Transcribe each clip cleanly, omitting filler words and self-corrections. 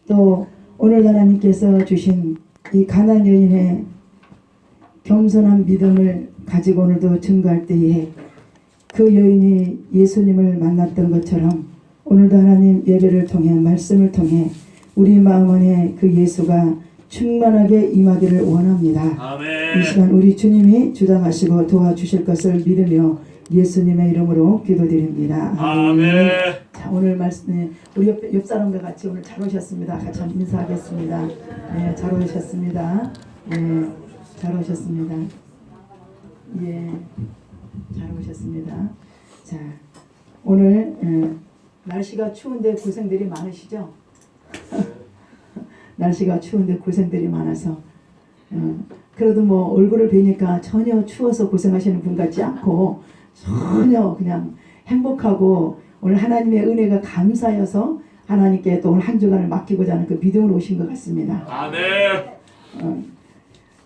또 오늘 하나님께서 주신 이 가나안 여인의 겸손한 믿음을 가지고 오늘도 증거할 때에 그 여인이 예수님을 만났던 것처럼 오늘도 하나님 예배를 통해 말씀을 통해 우리 마음 안에 그 예수가 충만하게 임하기를 원합니다. 아멘. 이 시간 우리 주님이 주장하시고 도와주실 것을 믿으며 예수님의 이름으로 기도드립니다. 아멘. 자, 오늘 말씀 우리 옆 사람과 같이 오늘 잘 오셨습니다. 같이 한번 인사하겠습니다. 네, 잘 오셨습니다. 네, 잘 오셨습니다. 예, 잘 오셨습니다. 자, 오늘 날씨가 추운데 고생들이 많으시죠? 날씨가 추운데 고생들이 많아서 그래도 뭐 얼굴을 뵈니까 전혀 추워서 고생하시는 분 같지 않고 전혀 그냥 행복하고 오늘 하나님의 은혜가 감사여서 하나님께 또 오늘 한 주간을 맡기고자 하는 그 믿음으로 오신 것 같습니다. 아멘.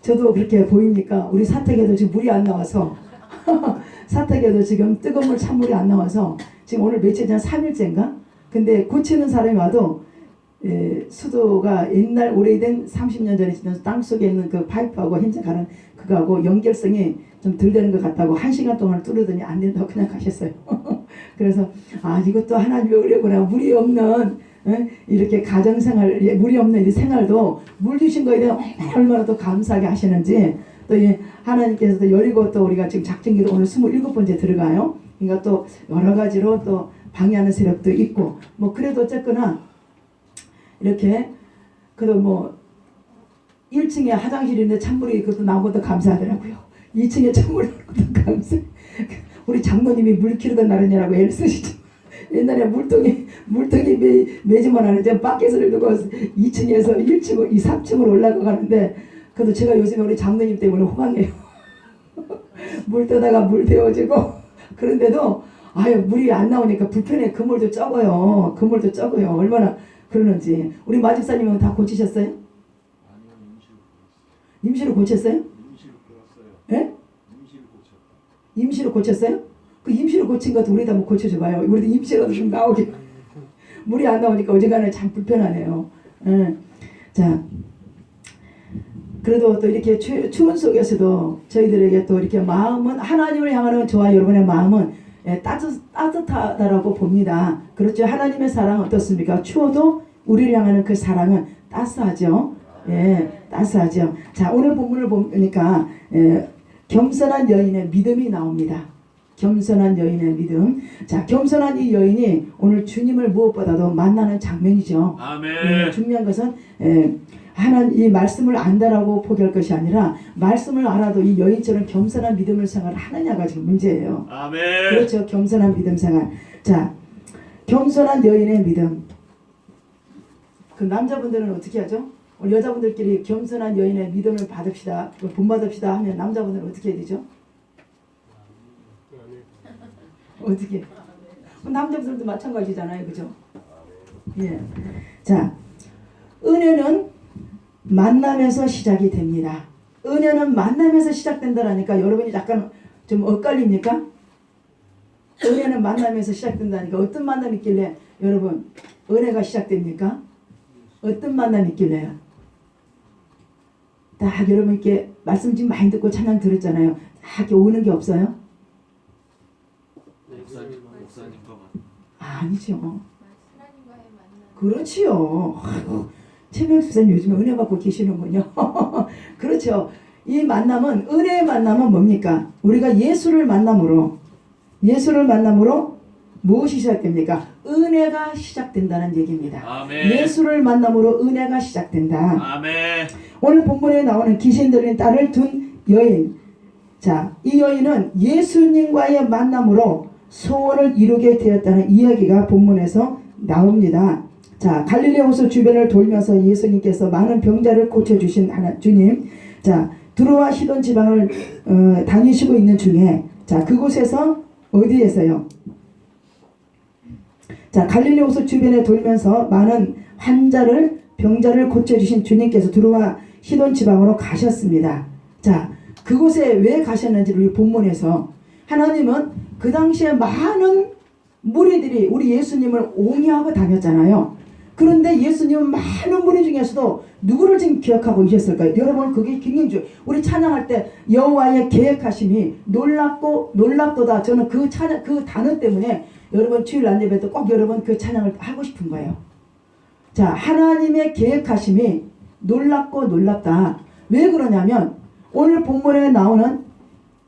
저도 그렇게 보입니까? 우리 사택에도 지금 물이 안 나와서 사택에도 지금 뜨거운 물 찬물이 안 나와서 지금 오늘 며칠 전 3일째인가? 근데 고치는 사람이 와도 수도가 옛날 오래된 30년 전에 짓던 땅속에 있는 그 파이프하고 현재 가는 그거하고 연결성이 좀 덜 되는 것 같다고 1시간 동안 뚫으더니 안 된다고 그냥 가셨어요. 그래서 아 이것도 하나님의 은혜구나. 물이 없는 이렇게 가정생활 물이 없는 이 생활도 물 주신 거에 대해 얼마나 또 감사하게 하시는지 또 이 하나님께서도 여리고 또 우리가 지금 작정기도 오늘 27번째 들어가요. 그러니까 또 여러 가지로 또 방해하는 세력도 있고 뭐 그래도 어쨌거나 이렇게 그래도 뭐 1층에 화장실인데 찬물이 그것도 나오고도 감사하더라고요. 2층에 찬물이 나오고도 감사해. 우리 장모님이 물 키우던 나르냐라고 애를 쓰시죠. 옛날에 물통이 매지만 하는데 바켓을 두고 2층에서 1층, 2, 3층으로 올라가 가는데 그래도 제가 요즘에 우리 장모님 때문에 호강해요. 물 떠다가 물 데워지고 그런데도 아유 물이 안 나오니까 불편해. 그물도 적어요. 그물도 적어요. 얼마나 그러는지. 우리 마집사님은 다 고치셨어요? 아니요, 임시로 고쳤어요? 임시로 고쳤어요. 예? 임시로 고쳤다. 임시로 고쳤어요? 그 임시로 고친 것도 우리도 한번 고쳐줘봐요. 우리도 임시로도 좀 나오게. 물이 안 나오니까 어지간하면 참 불편하네요. 예. 자, 그래도 또 이렇게 추운 속에서도 저희들에게 또 이렇게 마음은 하나님을 향하는 저와 여러분의 마음은 따뜻하다라고 봅니다. 그렇죠. 하나님의 사랑은 어떻습니까? 추워도 우리를 향하는 그 사랑은 따스하죠. 예, 따스하죠. 자, 오늘 본문을 보니까 겸손한 여인의 믿음이 나옵니다. 겸손한 여인의 믿음. 자, 겸손한 이 여인이 오늘 주님을 무엇보다도 만나는 장면이죠. 아멘. 중요한 것은 이 말씀을 안다라고 포기할 것이 아니라 말씀을 알아도 이 여인처럼 겸손한 믿음을 생활하느냐가 지금 문제예요. 아멘. 그렇죠. 겸손한 믿음 생활. 자, 겸손한 여인의 믿음. 그 남자분들은 어떻게 하죠? 우리 여자분들끼리 겸손한 여인의 믿음을 받읍시다, 본받읍시다 하면 남자분들은 어떻게 해야 되죠? 어떻게? 남자분들도 마찬가지잖아요. 그죠? 예. 자, 은혜는 만남에서 시작이 됩니다. 은혜는 만남에서 시작된다라니까 여러분이 약간 좀 엇갈립니까? 은혜는 만남에서 시작된다니까 어떤 만남이 있길래 여러분 은혜가 시작됩니까? 어떤 만남이 있길래요? 딱 여러분 이렇게 말씀 지금 많이 듣고 찬양 들었잖아요. 딱 이렇게 오는 게 없어요? 목사님과 아니죠. 그렇지요. 최명수 선생님 요즘에 은혜 받고 계시는군요. 그렇죠. 이 만남은 은혜의 만남은 뭡니까? 우리가 예수를 만남으로 무엇이 시작됩니까? 은혜가 시작된다는 얘기입니다. 아멘. 예수를 만남으로 은혜가 시작된다. 아멘. 오늘 본문에 나오는 귀신 들린 딸을 둔 여인. 자, 이 여인은 예수님과의 만남으로 소원을 이루게 되었다는 이야기가 본문에서 나옵니다. 자, 갈릴리 호수 주변을 돌면서 예수님께서 많은 병자를 고쳐주신 주님. 자, 두로와 시돈 지방을 다니시고 있는 중에 자, 그곳에서 어디에서요? 자, 갈릴리 호수 주변에 돌면서 많은 병자를 고쳐주신 주님께서 두로와 시돈 지방으로 가셨습니다. 자, 그곳에 왜 가셨는지를 우리 본문에서 하나님은 그 당시에 많은 무리들이 우리 예수님을 옹이하고 다녔잖아요. 그런데 예수님은 많은 분이 중에서도 누구를 지금 기억하고 계셨을까요? 여러분 그게 굉장히 중요해요. 우리 찬양할 때 여호와의 계획하심이 놀랍고 놀랍도다. 저는 그 찬양 그 단어 때문에 여러분 주일 날 예배 때 꼭 여러분 그 찬양을 하고 싶은 거예요. 자, 하나님의 계획하심이 놀랍고 놀랍다. 왜 그러냐면 오늘 본문에 나오는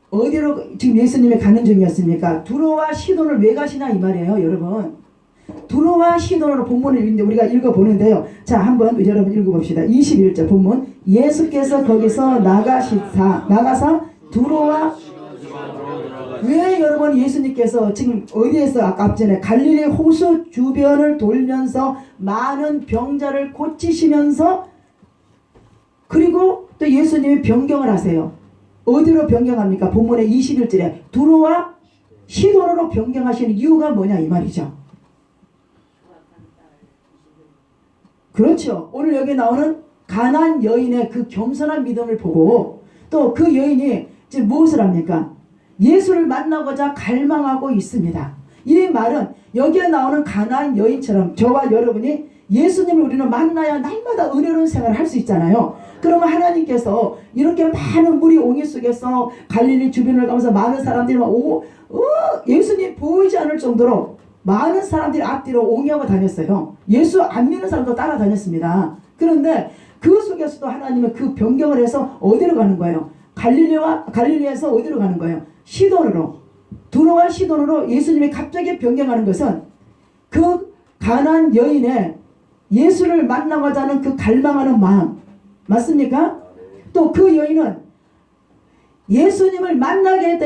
어디로 지금 예수님이 가는 중이었습니까? 두로와 시돈을 왜 가시나 이 말이에요, 여러분. 두로와 시돈으로 본문을 우리가 읽어보는데요. 자, 한번 여러분 읽어봅시다. 21절 본문. 예수께서 거기서 나가사 두로와 왜 여러분 예수님께서 지금 어디에서 아까 앞전에 갈릴리 호수 주변을 돌면서 많은 병자를 고치시면서 그리고 또 예수님이 변경을 하세요. 어디로 변경합니까? 본문의 21절에 두로와 시돈으로 변경하시는 이유가 뭐냐 이 말이죠. 그렇죠. 오늘 여기 나오는 가나안 여인의 그 겸손한 믿음을 보고 또 그 여인이 지금 무엇을 합니까? 예수를 만나고자 갈망하고 있습니다. 이 말은 여기에 나오는 가나안 여인처럼 저와 여러분이 예수님을 우리는 만나야 날마다 은혜로운 생활을 할 수 있잖아요. 그러면 하나님께서 이렇게 많은 물이 옹이 속에서 갈릴리 주변을 가면서 많은 사람들이 막 오고 예수님 보이지 않을 정도로 많은 사람들이 앞뒤로 옹이하고 다녔어요. 예수 안 믿는 사람도 따라다녔습니다. 그런데 그 속에서도 하나님은 그 변경을 해서 어디로 가는 거예요? 갈릴리에서 어디로 가는 거예요? 시돈으로. 두로와 시돈으로 예수님이 갑자기 변경하는 것은 그 가난안 여인의 예수를 만나고자 하는 그 갈망하는 마음 맞습니까? 또 그 여인은 예수님을 만나게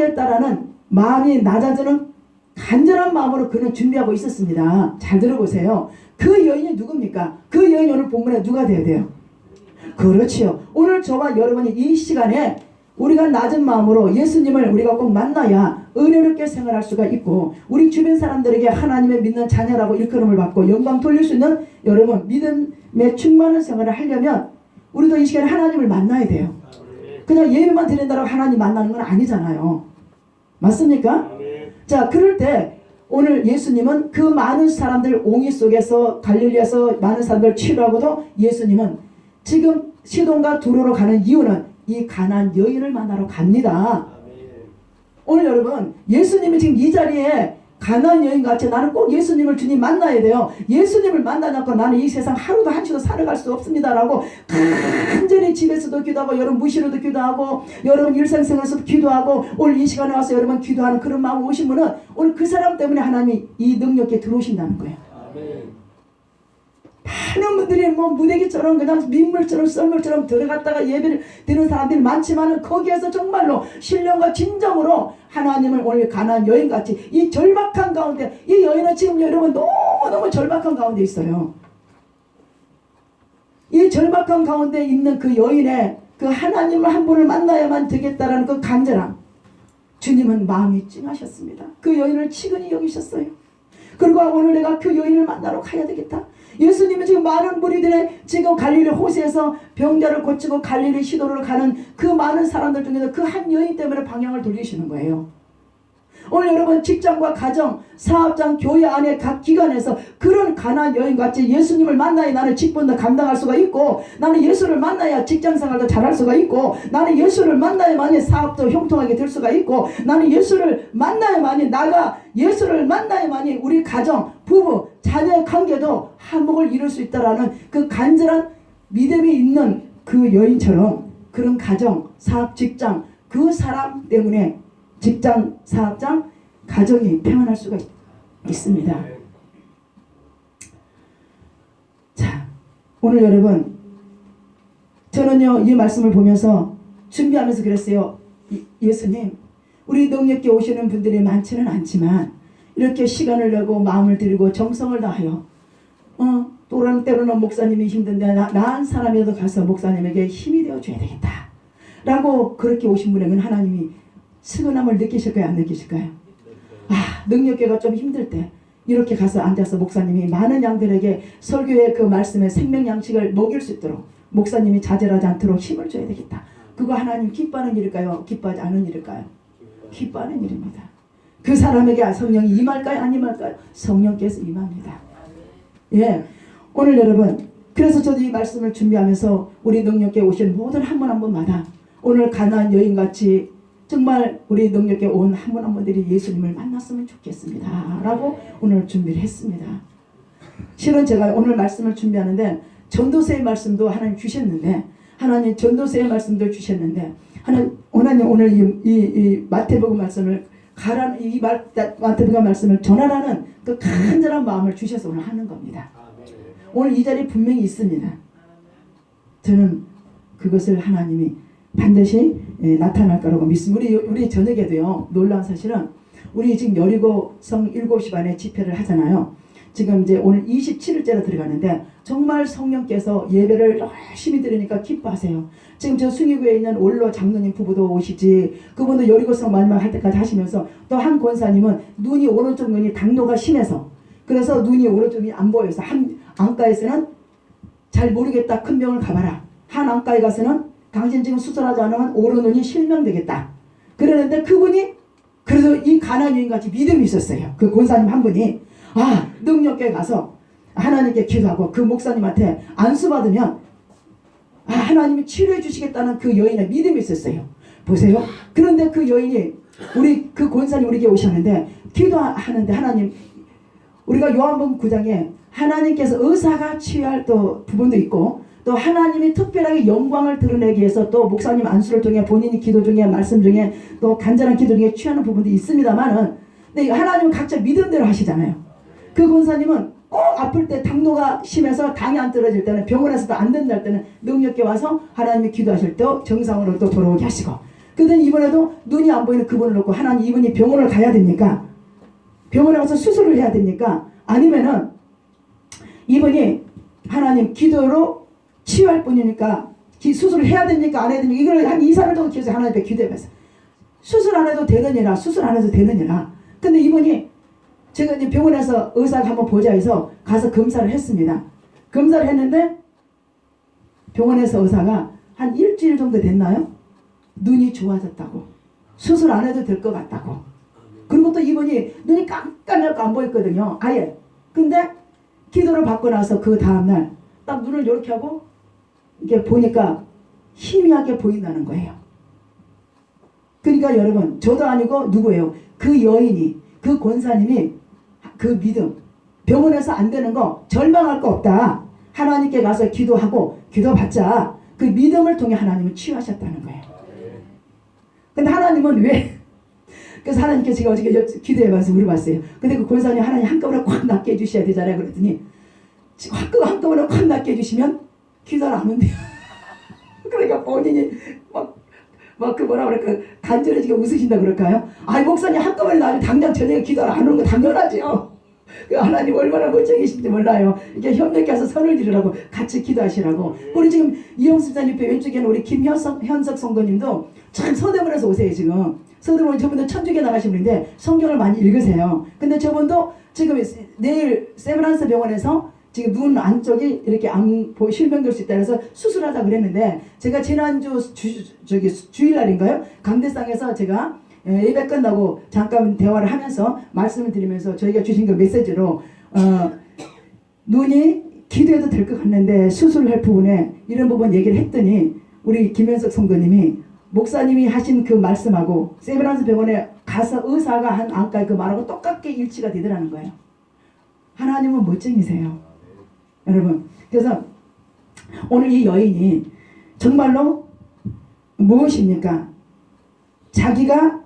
했다라는 마음이 낮아지는 간절한 마음으로 그는 준비하고 있었습니다. 잘 들어보세요. 그 여인이 누굽니까? 그 여인이 오늘 본문에 누가 되어야 돼요? 그렇지요. 오늘 저와 여러분이 이 시간에 우리가 낮은 마음으로 예수님을 우리가 꼭 만나야 은혜롭게 생활할 수가 있고 우리 주변 사람들에게 하나님의 믿는 자녀라고 일컬음을 받고 영광 돌릴 수 있는 여러분 믿음에 충만한 생활을 하려면 우리도 이 시간에 하나님을 만나야 돼요. 그냥 예배만 드린다고 하나님 만나는 건 아니잖아요. 맞습니까? 자, 그럴 때 오늘 예수님은 그 많은 사람들 옹이 속에서 갈릴리에서 많은 사람들 치료하고도 예수님은 지금 시돈과 두로로 가는 이유는 이 가난안 여인을 만나러 갑니다. 오늘 여러분 예수님이 지금 이 자리에 가난안 여인같이 나는 꼭 예수님을 주님 만나야 돼요. 예수님을 만나지 않고 나는 이 세상 하루도 한시도 살아갈 수 없습니다 라고 간절히 집에서도 기도하고 여러분 무시로도 기도하고 여러분 일상생활에서도 기도하고 오늘 이 시간에 와서 여러분 기도하는 그런 마음 오신 분은 오늘 그 사람 때문에 하나님이 이 능력에 들어오신다는 거예요. 많은 분들이 뭐 무대기처럼 그냥 민물처럼 썰물처럼 들어갔다가 예배를 드리는 사람들이 많지만 거기에서 정말로 신령과 진정으로 하나님을 오늘 가난안 여인같이 이 절박한 가운데 이 여인은 지금 여러분 너무너무 절박한 가운데 있어요. 이 절박한 가운데 있는 그 여인의 그 하나님을 한 분을 만나야만 되겠다라는 그 간절함 주님은 마음이 찡하셨습니다. 그 여인을 치근히 여기셨어요. 그리고 오늘 내가 그 여인을 만나러 가야 되겠다. 예수님은 지금 많은 무리들의 지금 갈릴리 호수에서 병자를 고치고 갈릴리 시도를 가는 그 많은 사람들 중에서 그 한 여인 때문에 방향을 돌리시는 거예요. 오늘 여러분 직장과 가정, 사업장, 교회 안에 각 기관에서 그런 가난안 여인같이 예수님을 만나야 나는 직분도 감당할 수가 있고 나는 예수를 만나야 직장생활도 잘할 수가 있고 나는 예수를 만나야만이 사업도 형통하게 될 수가 있고 나는 예수를 만나야만이 나가 예수를 만나야만이 우리 가정, 부부, 자녀의 관계도 화목을 이룰 수 있다라는 그 간절한 믿음이 있는 그 여인처럼 그런 가정, 사업, 직장 그 사람 때문에 직장, 사업장, 가정이 평안할 수가 있습니다. 자, 오늘 여러분 저는요 이 말씀을 보면서 준비하면서 그랬어요. 예수님 우리 능력께 오시는 분들이 많지는 않지만 이렇게 시간을 내고 마음을 들이고 정성을 다하여 때로는 목사님이 힘든데 나은 사람이라도 가서 목사님에게 힘이 되어줘야 되겠다 라고 그렇게 오신 분에게는 하나님이 스근함을 느끼실까요? 안 느끼실까요? 능력계가 좀 힘들 때 이렇게 가서 앉아서 목사님이 많은 양들에게 설교의 그 말씀의 생명양식을 먹일 수 있도록 목사님이 좌절하지 않도록 힘을 줘야 되겠다. 그거 하나님 기뻐하는 일일까요? 기뻐하지 않은 일일까요? 기뻐하는 일입니다. 그 사람에게 성령이 임할까요? 안 임할까요? 성령께서 임합니다. 예, 오늘 여러분, 그래서 저도 이 말씀을 준비하면서 우리 능력에 오신 모든 한 분 한 분마다 오늘 가나안 여인같이 정말 우리 능력에 온 한 분 한 분들이 예수님을 만났으면 좋겠습니다 라고 오늘 준비를 했습니다. 실은 제가 오늘 말씀을 준비하는데 전도서의 말씀도 하나님 주셨는데, 하나님 전도서의 말씀도 주셨는데, 하나님 오늘 이 마태복음 말씀을 이 마태복음 말씀을 전하라는 그 간절한 마음을 주셔서 오늘 하는 겁니다. 오늘 이 자리에 분명히 있습니다. 저는 그것을 하나님이 반드시 나타날 거라고 믿습니다. 우리 저녁에도요, 놀라운 사실은 우리 지금 여리고성 7시 반에 집회를 하잖아요. 지금 이제 오늘 27일째로 들어가는데 정말 성령께서 예배를 열심히 드리니까 기뻐하세요. 지금 저 숭이구에 있는 올로 장로님 부부도 오시지, 그분도 여리고성 마지막 할 때까지 하시면서, 또 한 권사님은 눈이 오른쪽 눈이 당뇨가 심해서, 그래서 눈이 오른쪽 눈이 안 보여서 한 안과에서는 잘 모르겠다, 큰 병을 가봐라. 한 안과에 가서는 당신 지금 수술하지 않으면 오른눈이 실명되겠다. 그러는데 그분이 그래도 이 가나안 여인같이 믿음이 있었어요. 그 권사님 한 분이 능력교회 가서 하나님께 기도하고 그 목사님한테 안수받으면 하나님이 치료해 주시겠다는 그 여인의 믿음이 있었어요. 보세요. 그런데 그 여인이 우리 그 권사님 우리에게 오셨는데 기도하는데, 하나님, 우리가 요한복음 9장에 하나님께서 의사가 치유할 또 부분도 있고, 또 하나님이 특별하게 영광을 드러내기 위해서 또 목사님 안수를 통해 본인이 기도 중에 말씀 중에 또 간절한 기도 중에 취하는 부분도 있습니다만은, 근데 하나님은 각자 믿음대로 하시잖아요. 그 권사님은 꼭 아플 때 당뇨가 심해서 당이 안 떨어질 때는, 병원에서도 안 된다 할 때는 능력께 와서 하나님이 기도하실 때 정상으로 또 돌아오게 하시고, 그랬더니 이번에도 눈이 안 보이는 그분을 놓고 하나님, 이분이 병원을 가야 됩니까? 병원에 가서 수술을 해야 됩니까? 아니면은 이분이 하나님 기도로 치유할 뿐이니까 수술을 해야 됩니까? 안 해야 됩니까? 이걸 한 2, 3일 정도 계속 하나님 앞에 기도해봤어요. 수술 안 해도 되느니라, 수술 안 해도 되느니라. 근데 이분이 제가 이제 병원에서 의사가 한번 보자 해서 가서 검사를 했습니다. 검사를 했는데 병원에서 의사가 한 일주일 정도 됐나요? 눈이 좋아졌다고. 수술 안 해도 될 것 같다고. 그리고 또 이분이 눈이 깜깜하고 안 보였거든요. 아예. 근데 기도를 받고 나서 그 다음날 딱 눈을 이렇게 하고 이렇게 보니까 희미하게 보인다는 거예요. 그러니까 여러분, 저도 아니고 누구예요? 그 여인이, 그 권사님이 그 믿음, 병원에서 안 되는 거 절망할 거 없다, 하나님께 가서 기도하고 기도받자, 그 믿음을 통해 하나님은 치유하셨다는 거예요. 근데 하나님은 왜, 그래서 하나님께 제가 어저께 기도해봐서 물어봤어요. 근데 그 권사님, 하나님 한꺼번에 꽉 낫게 해주셔야 되잖아요. 그랬더니 한꺼번에 확 낫게 해주시면 기도를 안 한대요. 그러니까 본인이 막 그 뭐라 그럴까, 간절해지게 웃으신다 그럴까요? 아이, 목사님 한꺼번에 나면 당장 저녁에 기도를 안 하는 거 당연하죠. 그 하나님 얼마나 멋쟁이신지 몰라요. 이렇게 협력해서 선을 지르라고, 같이 기도하시라고. 우리 지금 이영수 집사님 옆에 왼쪽에는 우리 김현석 성도님도 참 서대문에서 오세요. 지금 서대문, 저분도 천주교 나가신 분인데 성경을 많이 읽으세요. 근데 저분도 지금 내일 세브란스 병원에서 지금 눈 안쪽이 이렇게 실명될 수 있다 해서 수술하자 그랬는데, 제가 지난주 주일날인가요? 강대상에서 제가 예배 끝나고 잠깐 대화를 하면서 말씀을 드리면서 저희가 주신 그 메시지로 눈이 기도해도 될 것 같는데 수술할 부분에 이런 부분 얘기를 했더니, 우리 김현석 성도님이 목사님이 하신 그 말씀하고 세브란스 병원에 가서 의사가 한 안과의 그 말하고 똑같게 일치가 되더라는 거예요. 하나님은 멋쟁이세요. 여러분, 그래서 오늘 이 여인이 정말로 무엇입니까? 자기가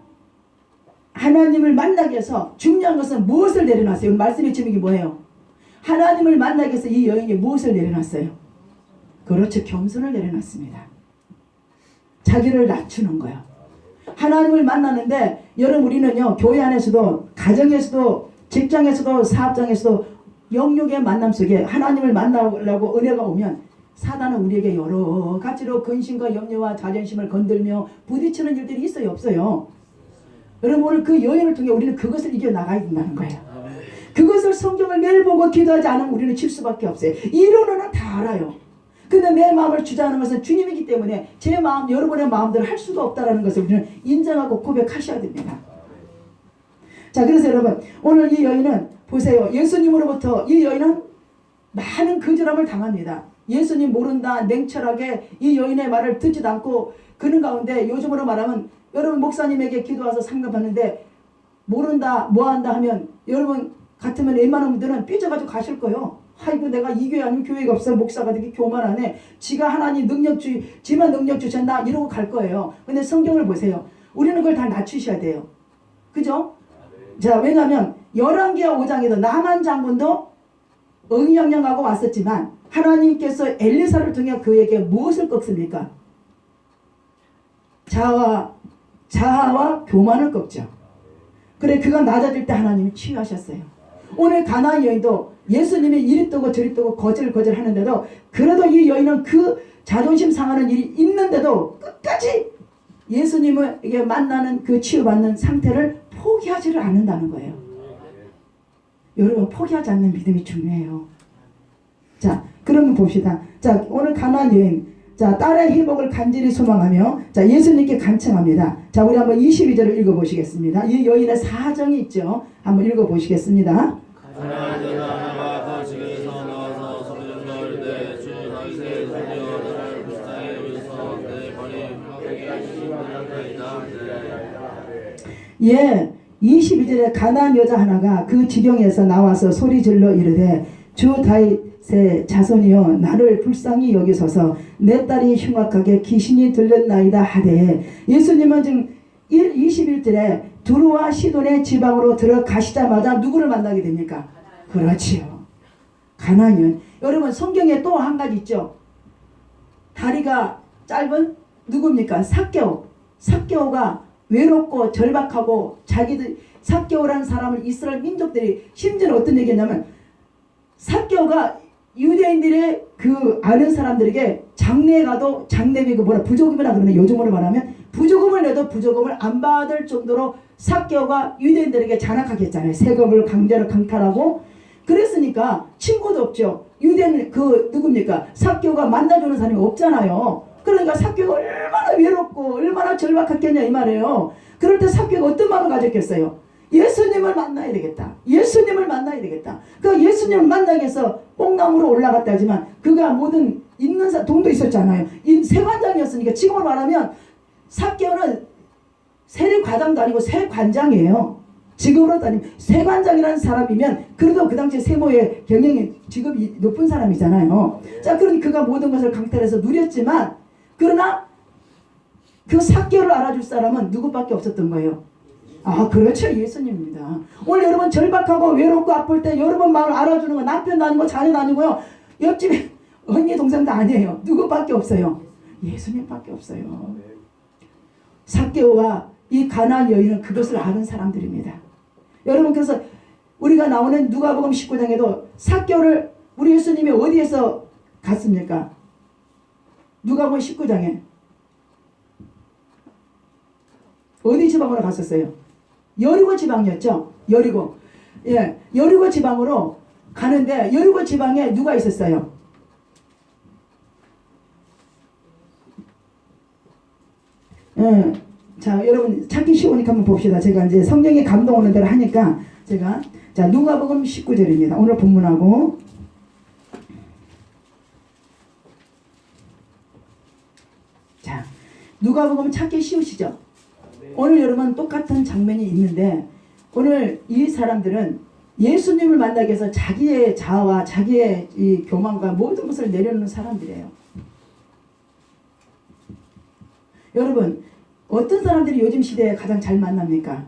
하나님을 만나기 위해서 중요한 것은 무엇을 내려놨어요? 오늘 말씀의 제목이 뭐예요? 하나님을 만나기 위해서 이 여인이 무엇을 내려놨어요? 그렇죠. 겸손을 내려놨습니다. 자기를 낮추는 거예요. 하나님을 만나는데, 여러분, 우리는요, 교회 안에서도, 가정에서도, 직장에서도, 사업장에서도 영육의 만남 속에 하나님을 만나려고 은혜가 오면 사단은 우리에게 여러 가지로 근심과 염려와 자존심을 건들며 부딪히는 일들이 있어요, 없어요? 여러분, 오늘 그 여인을 통해 우리는 그것을 이겨나가야 된다는 거예요. 그것을 성경을 매일 보고 기도하지 않으면 우리는 질 수밖에 없어요. 이론은 다 알아요. 근데 내 마음을 주장하는 것은 주님이기 때문에 제 마음, 여러분의 마음대로 할 수가 없다는 것을 우리는 인정하고 고백하셔야 됩니다. 자, 그래서 여러분, 오늘 이 여인은 보세요. 예수님으로부터 이 여인은 많은 거절함을 당합니다. 예수님 모른다 냉철하게 이 여인의 말을 듣지도 않고 그런 가운데 요즘으로 말하면 여러분 목사님에게 기도와서 상담하는데 모른다 뭐한다 하면 여러분 같으면 웬만한 분들은 삐져가지고 가실 거예요. 아이고 내가 이 교회 아니면 교회가 없어 목사가 되게 교만하네. 지가 하나님 지만 능력 주셨나 이러고 갈 거예요. 근데 성경을 보세요. 우리는 그걸 다 낮추셔야 돼요. 그죠? 자 왜냐하면 열왕기하 5장에도 나만 장군도 응영영하고 왔었지만 하나님께서 엘리사를 통해 그에게 무엇을 꺾습니까? 자아와 교만을 꺾죠. 그래 그가 낮아질 때 하나님이 치유하셨어요. 오늘 가나안 여인도 예수님이 이리 뜨고 저리 뜨고 거절 하는데도 그래도 이 여인은 그 자존심 상하는 일이 있는데도 끝까지 예수님에게 만나는 그 치유받는 상태를 포기하지를 않는다는 거예요. 여러분 포기하지 않는 믿음이 중요해요. 자 그러면 봅시다. 자 오늘 가나안 여인 자 딸의 회복을 간절히 소망하며 자 예수님께 간청합니다. 자 우리 한번 22절을 읽어보시겠습니다. 이 여인의 사정이 있죠. 한번 읽어보시겠습니다. 가나안 여자가 거식에서 나와서 소리를 넣을 때 주 다윗의 손녀 나를 불쌍히 여기서 내 발이 흉악하게 하시나이다. 예 22절에 가나안 여자 하나가 그 지경에서 나와서 소리질러 이르되 주 다윗의 자손이여 나를 불쌍히 여기소서 내 딸이 흉악하게 귀신이 들렸나이다 하되 예수님은 지금 21절에 두루와 시돈의 지방으로 들어가시자마자 누구를 만나게 됩니까? 그렇지요. 가나안. 여러분 성경에 또 한 가지 있죠. 다리가 짧은 누굽니까? 삭개오. 삭개오가 외롭고 절박하고 자기들 삭개오라는 사람을 이스라엘 민족들이 심지어는 어떤 얘기했냐면 삭개오가 유대인들의 그 아는 사람들에게 장례에 가도 장례비 그 뭐라 부조금이라 그러는데 요즘으로 말하면 부조금을 내도 부조금을 안 받을 정도로 삭개오가 유대인들에게 잔악하게 했잖아요. 세금을 강제로 강탈하고 그랬으니까 친구도 없죠. 유대인 그 누굽니까? 삭개오가 만나주는 사람이 없잖아요. 그러니까 삭개오가 얼마나 외롭고 얼마나 절박했겠냐 이 말이에요. 그럴 때 삭개오가 어떤 마음을 가졌겠어요? 예수님을 만나야 되겠다. 예수님을 만나야 되겠다. 그 예수님을 만나기 위해서 뽕나무로 올라갔다 하지만 그가 모든 있는 돈도 있었잖아요. 세관장이었으니까 지금으로 말하면 삭개오는 세례과장도 아니고 세관장이에요. 지금으로 따지면 세관장이라는 사람이면 그래도 그 당시에 세모의 경영이 직업이 높은 사람이잖아요. 자 그러니 그가 모든 것을 강탈해서 누렸지만 그러나 그 삭개오를 알아줄 사람은 누구밖에 없었던 거예요. 아 그렇죠. 예수님입니다. 오늘 여러분 절박하고 외롭고 아플 때 여러분 마음을 알아주는 건 남편도 아니고 자녀도 아니고요. 옆집에 언니 동생도 아니에요. 누구밖에 없어요. 예수님밖에 없어요. 삭개오와 이 가나안 여인은 그것을 아는 사람들입니다. 여러분 그래서 우리가 나오는 누가복음 19장에도 삭개오를 우리 예수님이 어디에서 갔습니까? 누가복음 19장에 어디 지방으로 갔었어요? 여리고 지방이었죠. 여리고. 예, 여리고 지방으로 가는데 여리고 지방에 누가 있었어요? 예, 자 여러분 찾기 쉬우니까 한번 봅시다. 제가 이제 성령이 감동 오는 대로 하니까 제가 자 누가복음 19절입니다. 오늘 본문하고 자 누가복음 찾기 쉬우시죠? 오늘 여러분 똑같은 장면이 있는데 오늘 이 사람들은 예수님을 만나기 위해서 자기의 자아와 자기의 이 교만과 모든 것을 내려놓는 사람들이에요. 여러분 어떤 사람들이 요즘 시대에 가장 잘 만납니까?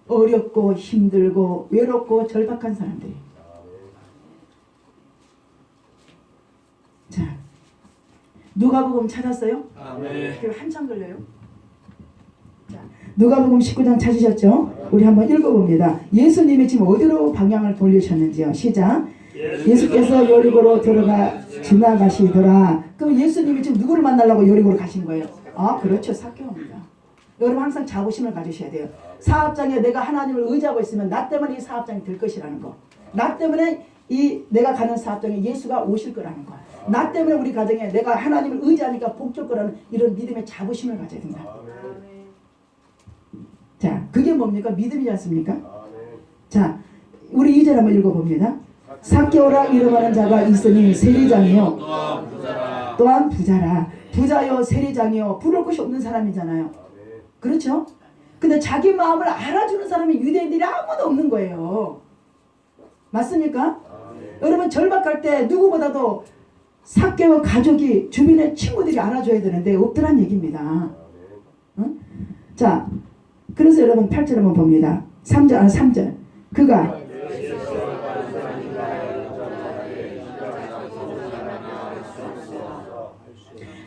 어렵고 힘들고 외롭고 절박한 사람들이. 자 누가복음 찾았어요? 아멘. 그럼 한참 걸려요. 누가복음 19장 찾으셨죠? 우리 한번 읽어봅니다. 예수님이 지금 어디로 방향을 돌리셨는지요. 시작. 예수께서 여리고로 들어가 지나가시더라. 그럼 예수님이 지금 누구를 만나려고 여리고로 가신 거예요? 아 그렇죠. 삭개오입니다. 여러분 항상 자부심을 가지셔야 돼요. 사업장에 내가 하나님을 의지하고 있으면 나 때문에 이 사업장이 될 것이라는 거. 나 때문에 이 내가 가는 사업장에 예수가 오실 거라는 거. 나 때문에 우리 가정에 내가 하나님을 의지하니까 복 줄 거라는 이런 믿음의 자부심을 가져야 된다. 자, 그게 뭡니까? 믿음이지 않습니까? 자, 우리 2절 한번 읽어봅니다. 삭개오라 이름하는 자가 있으니 세리장이요 또한 부자라. 또한 부자라. 부자요 세리장이요 부를 곳이 없는 사람이잖아요. 그렇죠? 근데 자기 마음을 알아주는 사람이 유대인들이 아무도 없는 거예요. 맞습니까? 여러분 절박할 때 누구보다도 삭개오 가족이 주변의 친구들이 알아줘야 되는데 없더란 얘기입니다. 응? 자, 그래서 여러분 8절 한번 봅니다. 3절 그가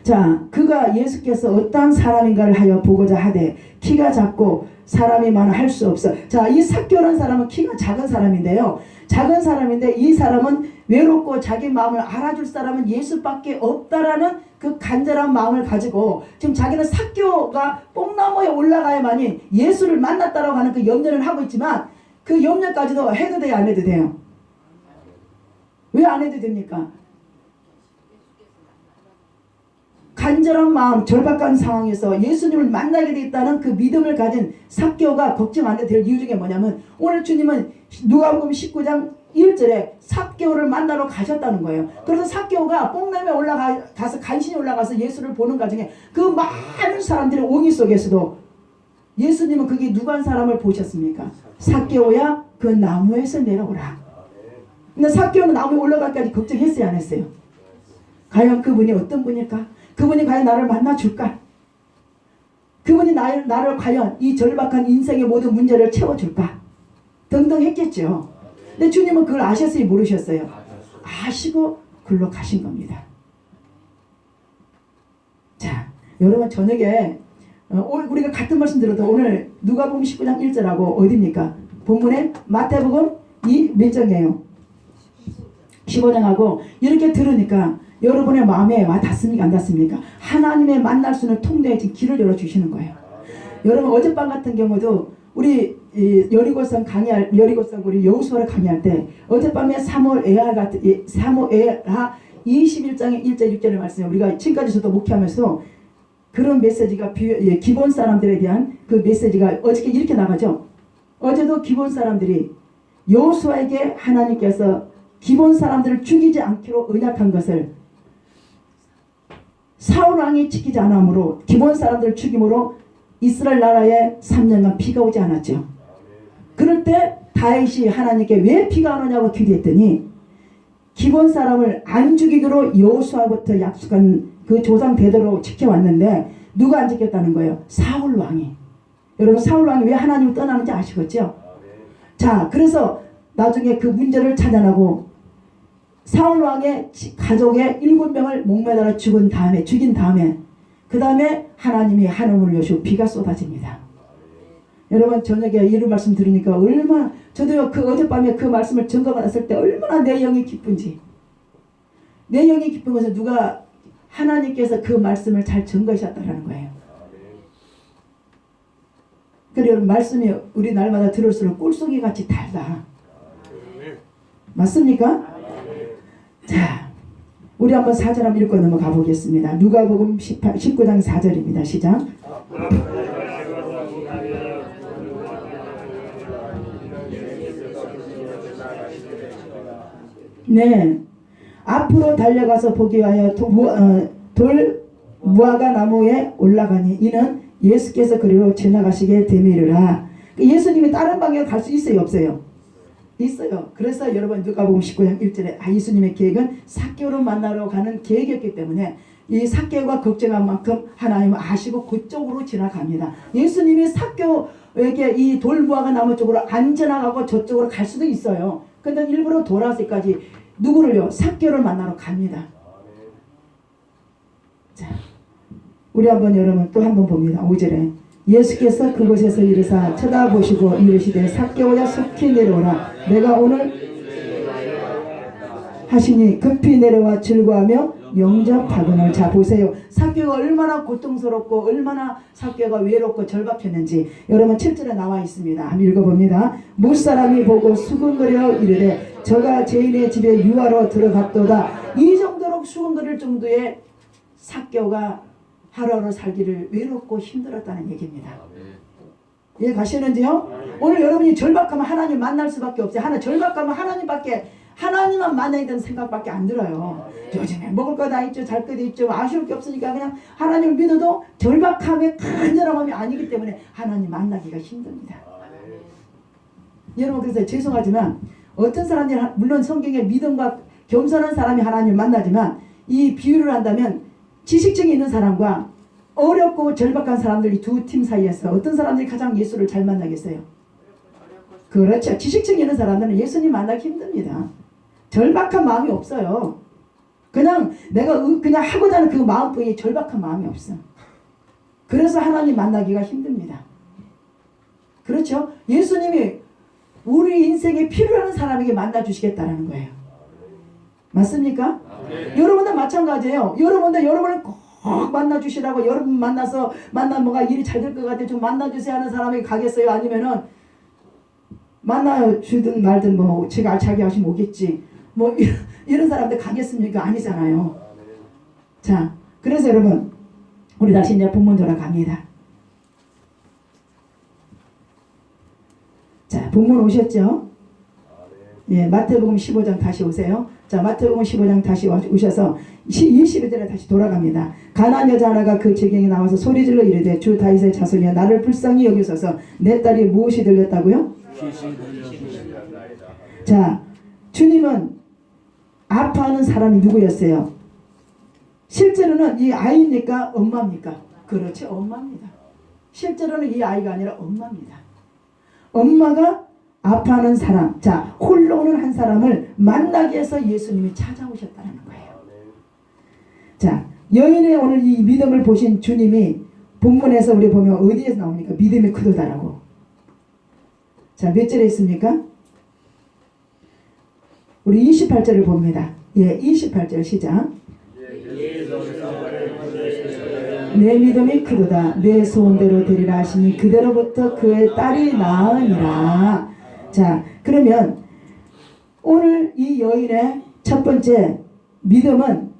자, 그가 예수께서 어떠한 사람인가를 하여 보고자 하되 키가 작고 사람이 많아 할 수 없어. 자, 이 삭개오라는 사람은 키가 작은 사람인데요. 작은 사람인데 이 사람은 외롭고 자기 마음을 알아줄 사람은 예수밖에 없다라는 그 간절한 마음을 가지고 지금 자기는 삭개오가 뽕나무에 올라가야만이 예수를 만났다라고 하는 그 염려를 하고 있지만 그 염려까지도 해도 돼요, 안 해도 돼요? 왜 안 해도 됩니까? 간절한 마음, 절박한 상황에서 예수님을 만나게 되겠다는 그 믿음을 가진 삭개오가 걱정 안 해도 될 이유 중에 뭐냐면 오늘 주님은 누가복음 19장 1절에 삭개오를 만나러 가셨다는 거예요. 그래서 삭개오가 뽕나무에 올라가서 간신히 올라가서 예수를 보는 과정에 그 많은 사람들의 옹이 속에서도 예수님은 그게 누가 한 사람을 보셨습니까? 삭개오야 그 나무에서 내려오라. 근데 삭개오는 나무에 올라갈까지 걱정했어요, 안 했어요? 과연 그분이 어떤 분일까? 그분이 과연 나를 만나줄까? 그분이 나를 과연 이 절박한 인생의 모든 문제를 채워줄까? 등등 했겠죠. 근데 주님은 그걸 아셨어요, 모르셨어요? 아시고 글로 가신 겁니다. 자, 여러분 저녁에 우리가 같은 말씀 들어도 오늘 누가복음 19장 1절하고 어디입니까? 본문에 마태복음 몇 장이에요? 15장하고 이렇게 들으니까 여러분의 마음에 와 닿습니까? 안 닿습니까? 하나님의 만날 수 있는 통로에 지금 길을 열어주시는 거예요. 여러분 어젯밤 같은 경우도 우리 여리고성 우리 여호수아를 강의할 때 어젯밤에 사무엘하 21장의 1절 6절의 말씀에 우리가 지금까지 저도 목회하면서 그런 메시지가 기본 사람들에 대한 그 메시지가 어저께 이렇게 나가죠. 어제도 기본 사람들이 여호수아에게 하나님께서 기본 사람들을 죽이지 않기로 언약한 것을 사울 왕이 지키지 않으므로 기본 사람들을 죽임으로 이스라엘 나라에 3년간 비가 오지 않았죠. 그럴 때 다윗이 하나님께 왜 비가 안 오냐고 기도했더니 기본 사람을 안 죽이기로 여호수아부터 약속한 그 조상 대대로 지켜왔는데 누가 안 지켰다는 거예요? 사울 왕이. 여러분 사울 왕이 왜 하나님을 떠나는지 아시겠죠? 자, 그래서 나중에 그 문제를 찾아내고 사울 왕의 가족의 7명을 목매달아 죽인 다음에 그 다음에 하나님이 하늘을 여시고 비가 쏟아집니다. 여러분 저녁에 이런 말씀 들으니까 얼마나 저도요 그 어젯밤에 그 말씀을 증거가 났을 때 얼마나 내 영이 기쁜지. 내 영이 기쁜 것은 누가 하나님께서 그 말씀을 잘 증거하셨다는 거예요. 그리고 말씀이 우리 날마다 들을수록 꿀송이 같이 달다. 맞습니까? 자, 우리 한번 4절 한번 읽고 넘어가 보겠습니다. 누가복음 19장 4절입니다. 시작. 네, 앞으로 달려가서 보기 위하여 돌 무화과 나무에 올라가니 이는 예수께서 그리로 지나가시게 되미르라. 예수님이 다른 방향으로 갈 수 있어요, 없어요? 있어요. 그래서 여러분 누가복음 19장 1절에 예수님의 계획은 삭개오를 만나러 가는 계획이었기 때문에 이 삭개오가 걱정한 만큼 하나님은 아시고 그쪽으로 지나갑니다. 예수님이 삭개오에게 이 돌무화과 나무 쪽으로 안 지나가고 저쪽으로 갈 수도 있어요. 근데 일부러 돌아서까지 누구를요? 삭개오를 만나러 갑니다. 자, 우리 한번 여러분 또 한번 봅니다. 5절에 예수께서 그곳에서 이르사 쳐다보시고 이르시되 삭개오야 속히 내려오라. 내가 오늘 하시니 급히 내려와 즐거워하며 영접하거늘. 자, 보세요. 삭개오가 얼마나 고통스럽고 얼마나 삭개오가 외롭고 절박했는지 여러분 7절에 나와 있습니다. 한번 읽어봅니다. 무사람이 보고 수군거려 이르되 저가 죄인의 집에 유하러 들어갔도다. 이 정도로 수군거릴 정도의 삭개오가 하루하루 살기를 외롭고 힘들었다는 얘기입니다. 이해 가시는지요? 오늘 여러분이 절박하면 하나님 만날 수밖에 없어요. 절박하면 하나님밖에 하나님만 만나야 되는 생각밖에 안 들어요. 요즘에 먹을 거 다 있죠. 잘 것도 있죠. 아쉬울 게 없으니까 그냥 하나님을 믿어도 절박함에 간절함이 아니기 때문에 하나님 만나기가 힘듭니다. 여러분 그래서 죄송하지만 어떤 사람들이 물론 성경에 믿음과 겸손한 사람이 하나님을 만나지만 이 비유를 한다면 지식증이 있는 사람과 어렵고 절박한 사람들이 두 팀 사이에서 어떤 사람들이 가장 예수를 잘 만나겠어요? 그렇죠. 지식증이 있는 사람들은 예수님 만나기 힘듭니다. 절박한 마음이 없어요. 그냥 내가 그냥 하고자 하는 그 마음뿐이 절박한 마음이 없어. 그래서 하나님 만나기가 힘듭니다. 그렇죠. 예수님이 우리 인생에 필요한 사람에게 만나주시겠다라는 거예요. 맞습니까? 여러분도 마찬가지예요. 여러분도 여러분을 꼭 만나주시라고 여러분 만나서 뭐가 일이 잘 될 것 같아 좀 만나주세요 하는 사람에게 가겠어요? 아니면은 만나주든 말든 뭐 제가 자기 하시면 오겠지 뭐 이런 사람들 가겠습니까? 아니잖아요. 자, 그래서 여러분 우리 다시 이제 본문 돌아갑니다. 자, 본문 오셨죠? 예, 마태복음 15장 다시 오세요. 자, 마태복음 15장 다시 오셔서 22절에 다시 돌아갑니다. 가나안 여자 하나가 그 지경에 나와서 소리질러 이르되 주 다윗의 자손이여 나를 불쌍히 여기소서. 내 딸이 무엇이 들렸다고요? 자, 주님은 아파하는 사람이 누구였어요? 실제로는 이 아이입니까? 엄마입니까? 그렇죠, 엄마입니다. 실제로는 이 아이가 아니라 엄마입니다. 엄마가 아파하는 사람, 자, 홀로는 한 사람을 만나기 위해서 예수님이 찾아오셨다는 거예요. 자, 여인의 오늘 이 믿음을 보신 주님이 본문에서 우리 보면 어디에서 나옵니까? 믿음이 크도다라고. 자, 몇 절에 있습니까? 우리 28절을 봅니다. 예, 28절 시작. 내 믿음이 크도다. 내 소원대로 되리라 하시니 그대로부터 그의 딸이 나으니라. 자, 그러면 오늘 이 여인의 첫 번째 믿음은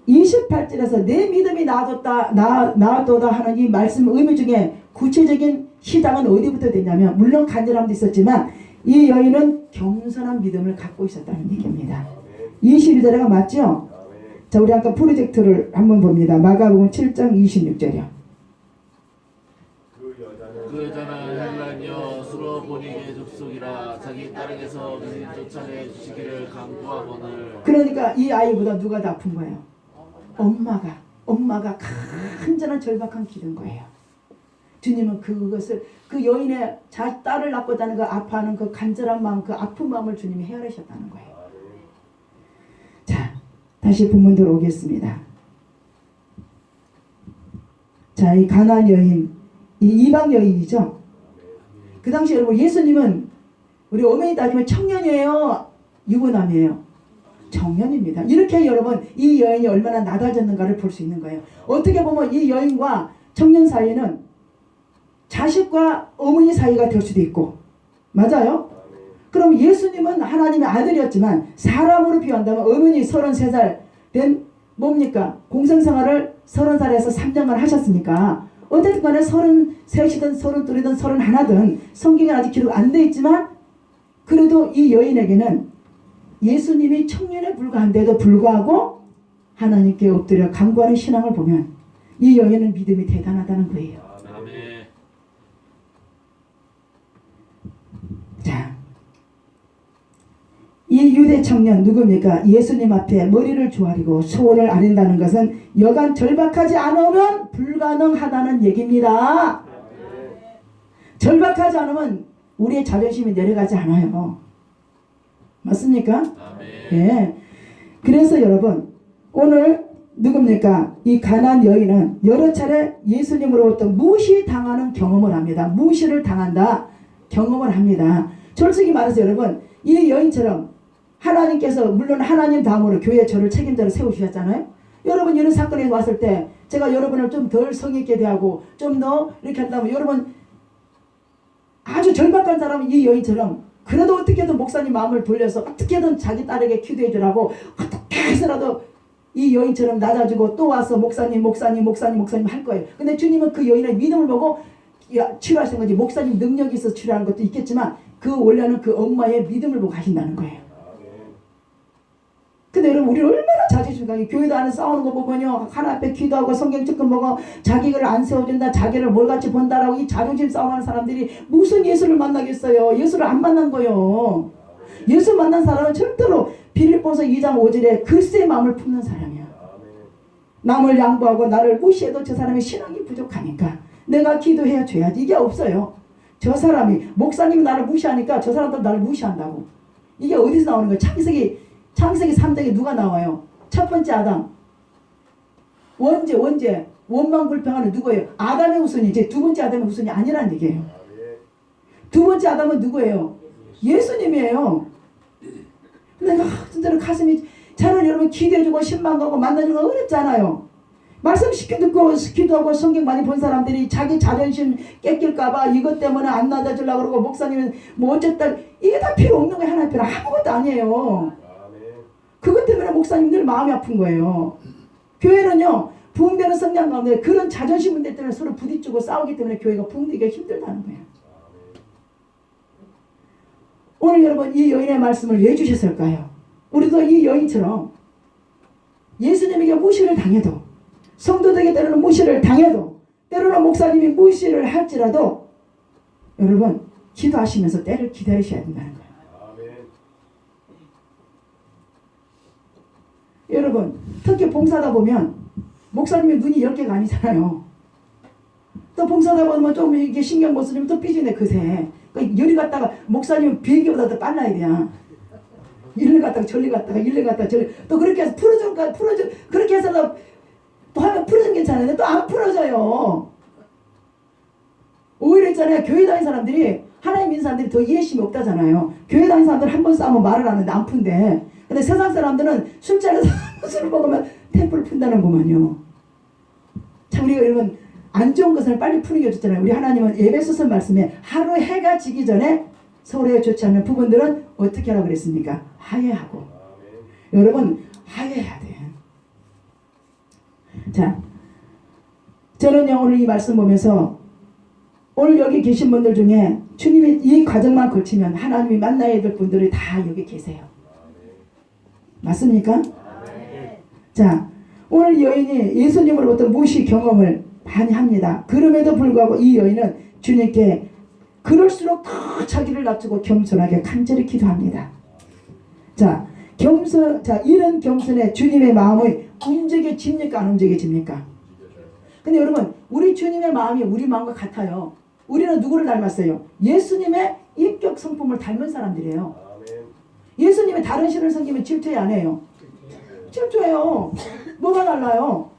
28절에서 내 믿음이 나아졌다 하는 이 말씀 의미 중에 구체적인 시작은 어디부터 되냐면 물론 간절함도 있었지만 이 여인은 겸손한 믿음을 갖고 있었다는 얘기입니다. 22절에가 맞죠? 자, 우리 아까 프로젝트를 한번 봅니다. 마가복음 7장 26절이요. 그 여자는 헬라인이여 수로 본인의 족속이라 자기 딸에게서 능히 쫓아내 주시기를 간구하거늘. 그러니까 이 아이보다 누가 더 아픈 거예요? 엄마가 간절한 절박한 기도인 거예요. 주님은 그것을 그 여인의 딸을 낳고자는 그 아파하는 그 간절한 마음, 그 아픈 마음을 주님이 헤아리셨다는 거예요. 자, 다시 본문 들어오겠습니다. 자, 이 가나안 여인, 이 이방 여인이죠. 그 당시 여러분 예수님은 우리 어머니 따지면 청년이에요, 유부남이에요? 청년입니다. 이렇게 여러분 이 여인이 얼마나 낮아졌는가를 볼 수 있는 거예요. 어떻게 보면 이 여인과 청년 사이에는 자식과 어머니 사이가 될 수도 있고, 맞아요? 그럼 예수님은 하나님의 아들이었지만 사람으로 비유한다면 어머니 33살 된 뭡니까? 공생생활을 30살에서 3년간 하셨으니까 어쨌든 간에 33이든 32이든 31든 성경에 아직 기록 안 돼 있지만 그래도 이 여인에게는 예수님이 청년에 불과한데도 불구하고 하나님께 엎드려 간구하는 신앙을 보면 이 여인은 믿음이 대단하다는 거예요. 자, 이 유대 청년 누굽니까? 예수님 앞에 머리를 조아리고 소원을 아린다는 것은 여간 절박하지 않으면 불가능하다는 얘기입니다. 절박하지 않으면 우리의 자존심이 내려가지 않아요. 맞습니까? 예. 그래서 여러분 오늘 누굽니까? 이 가나안 여인은 여러 차례 예수님으로부터 무시당하는 경험을 합니다. 무시를 당한다 경험을 합니다. 솔직히 말해서 여러분 이 여인처럼 하나님께서 물론 하나님 다음으로 교회 저를 책임자로 세우셨잖아요. 여러분 이런 사건이 왔을 때 제가 여러분을 좀 덜 성의 있게 대하고 좀 더 이렇게 한다면 여러분 아주 절박한 사람은 이 여인처럼 그래도 어떻게든 목사님 마음을 돌려서 어떻게든 자기 딸에게 기도해 주라고 어떻게 해서라도 이 여인처럼 낮아지고 또 와서 목사님 할 거예요. 근데 주님은 그 여인의 믿음을 보고 치료하시는 거지. 목사님 능력이 있어서 치료하는 것도 있겠지만 그 원래는 그 엄마의 믿음을 보고 하신다는 거예요. 근데 여러분 우리 얼마나 자존심 강해. 교회도 안에 싸우는 거 보면요, 하나 앞에 기도하고 성경 조금 보고 자기를 안 세워준다, 자기를 뭘같이 본다라고 이 자존심 싸움하는 사람들이 무슨 예수를 만나겠어요. 예수를 안 만난 거요. 예수 만난 사람은 절대로 빌립보서 2장 5절에 글쎄의 마음을 품는 사람이야. 남을 양보하고 나를 무시해도 저 사람이 신앙이 부족하니까 내가 기도해 줘야지. 이게 없어요. 저 사람이, 목사님이 나를 무시하니까 저 사람도 나를 무시한다고. 이게 어디서 나오는 거예요? 창세기 3장에 누가 나와요? 첫 번째 아담. 원죄. 원망 불평하는 누구예요? 아담의 후손이지. 두 번째 아담의 후손이 아니라는 얘기예요. 두 번째 아담은 누구예요? 예수님이에요. 내가 진짜로 가슴이, 저는 여러분 기대해주고 신방가고 만나주는 거 어렵잖아요. 말씀 시켜 듣고 기도하고 성경 많이 본 사람들이 자기 자존심 뺏길까봐 이것 때문에 안 낮아주려고 그러고, 목사님은 뭐 어쨌든 이게 다 필요 없는 거예요. 하나님 필요 아무것도 아니에요. 그것 때문에 목사님들 마음이 아픈 거예요. 교회는요, 부흥되는 성장 가운데 그런 자존심 문제 때문에 서로 부딪히고 싸우기 때문에 교회가 부흥되기가 힘들다는 거예요. 오늘 여러분 이 여인의 말씀을 왜 주셨을까요? 우리도 이 여인처럼 예수님에게 무시를 당해도, 성도들에게 때로는 무시를 당해도, 때로는 목사님이 무시를 할지라도 여러분 기도하시면서 때를 기다리셔야 된다는 거예요. 여러분 특히 봉사하다 보면 목사님의 눈이 10개가 아니잖아요. 또 봉사하다 보면 좀 이렇게 신경 못 쓰면 또 삐지네 그새. 열이 갔다가 목사님은 비행기보다 더 빨라야 돼요. 일을 갔다가 저리 갔다가 일을 갔다가 저리, 또 그렇게 해서 풀어줘 그렇게 해서 또 하면 풀어주면 괜찮은데 또 안 풀어져요. 오히려 있잖아요, 교회 다니는 사람들이, 하나님 믿는 사람들이 더 이해심이 없다잖아요. 교회 다니는 사람들 한 번 싸우면 말을 안 하는데 안 푼대. 근데 세상 사람들은 술자리에서 술을 먹으면 템플을 푼다는 거만요. 참 우리가 여러분 안 좋은 것을 빨리 푸는 게 좋잖아요. 우리 하나님은 에베소서 말씀에 하루 해가 지기 전에 서로에 좋지 않는 부분들은 어떻게 하라고 그랬습니까? 화해하고. 여러분 화해해야 돼. 자, 저는요 오늘 이 말씀 보면서 오늘 여기 계신 분들 중에 주님이 이 과정만 거치면 하나님이 만나야 될 분들이 다 여기 계세요. 맞습니까? 자, 오늘 이 여인이 예수님으로부터 무시 경험을 많이 합니다. 그럼에도 불구하고 이 여인은 주님께 그럴수록 더 자기를 낮추고 겸손하게 간절히 기도합니다. 자, 이런 겸손에 주님의 마음이 움직여집니까? 안 움직여집니까? 근데 여러분 우리 주님의 마음이 우리 마음과 같아요. 우리는 누구를 닮았어요? 예수님의 인격 성품을 닮은 사람들이에요. 예수님이 다른 신을 섬기면 질투해 안 해요? 질투해요. 뭐가 달라요?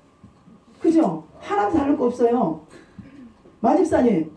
그죠? 하나도 다를 거 없어요. 마집사님